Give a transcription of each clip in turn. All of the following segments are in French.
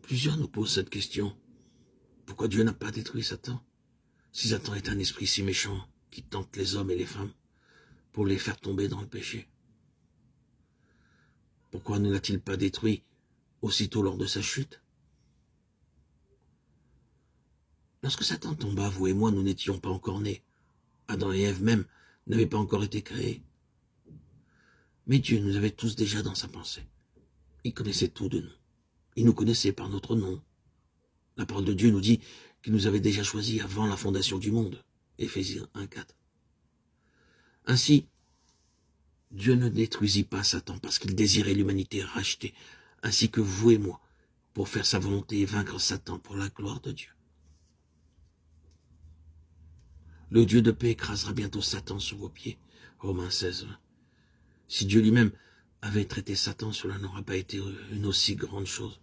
Plusieurs nous posent cette question. Pourquoi Dieu n'a pas détruit Satan? Si Satan est un esprit si méchant qui tente les hommes et les femmes pour les faire tomber dans le péché, pourquoi ne l'a-t-il pas détruit aussitôt lors de sa chute? Lorsque Satan tomba, vous et moi, nous n'étions pas encore nés. Adam et Ève même n'avaient pas encore été créés. Mais Dieu nous avait tous déjà dans sa pensée. Il connaissait tout de nous. Il nous connaissait par notre nom. La parole de Dieu nous dit qu'il nous avait déjà choisis avant la fondation du monde. Éphésiens 1,4. Ainsi, Dieu ne détruisit pas Satan parce qu'il désirait l'humanité rachetée, ainsi que vous et moi, pour faire sa volonté et vaincre Satan pour la gloire de Dieu. Le Dieu de paix écrasera bientôt Satan sous vos pieds. Romains 16. Si Dieu lui-même avait traité Satan, cela n'aurait pas été une aussi grande chose.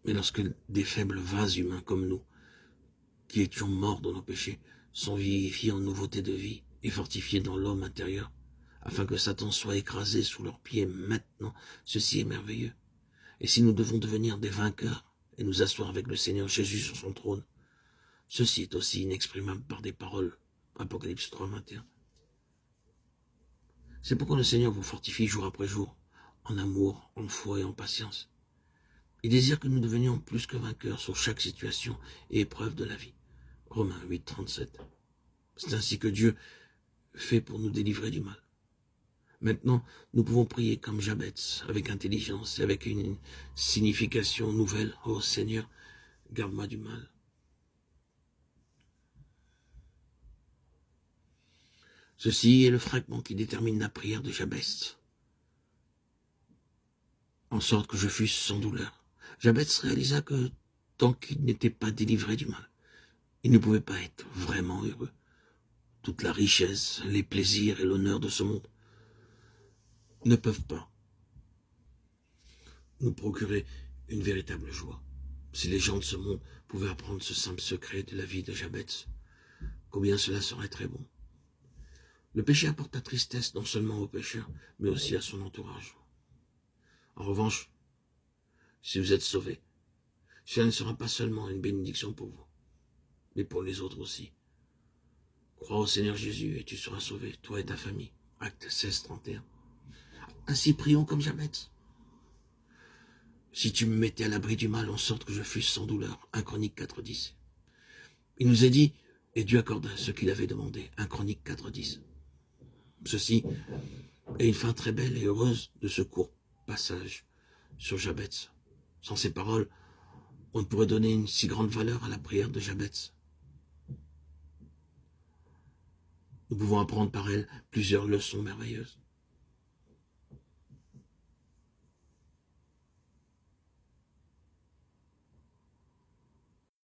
Mais lorsque des faibles vases humains comme nous, qui étions morts dans nos péchés, sont vivifiés en nouveauté de vie et fortifiés dans l'homme intérieur, afin que Satan soit écrasé sous leurs pieds maintenant, ceci est merveilleux. Et si nous devons devenir des vainqueurs et nous asseoir avec le Seigneur Jésus sur son trône, ceci est aussi inexprimable par des paroles. Apocalypse 3, 21. C'est pourquoi le Seigneur vous fortifie jour après jour, en amour, en foi et en patience. Il désire que nous devenions plus que vainqueurs sur chaque situation et épreuve de la vie. Romains 8, 37. C'est ainsi que Dieu fait pour nous délivrer du mal. Maintenant, nous pouvons prier comme Jabez, avec intelligence et avec une signification nouvelle. Ô Seigneur, garde-moi du mal. Ceci est le fragment qui détermine la prière de Jabez, en sorte que je fusse sans douleur. Jabez réalisa que tant qu'il n'était pas délivré du mal, il ne pouvait pas être vraiment heureux. Toute la richesse, les plaisirs et l'honneur de ce monde ne peuvent pas nous procurer une véritable joie. Si les gens de ce monde pouvaient apprendre ce simple secret de la vie de Jabez, combien cela serait très bon. Le péché apporte la tristesse non seulement au pécheur, mais aussi à son entourage. En revanche, si vous êtes sauvés, cela ne sera pas seulement une bénédiction pour vous, mais pour les autres aussi. Crois au Seigneur Jésus et tu seras sauvé, toi et ta famille. Acte 16, 31. Ainsi prions comme Jabez. Si tu me mettais à l'abri du mal, en sorte que je fusse sans douleur. 1 Chronique 4, 10. Il nous est dit, et Dieu accorda ce qu'il avait demandé. 1 Chronique 4, 10. Ceci est une fin très belle et heureuse de ce court passage sur Jabez. Sans ces paroles, on ne pourrait donner une si grande valeur à la prière de Jabez. Nous pouvons apprendre par elle plusieurs leçons merveilleuses.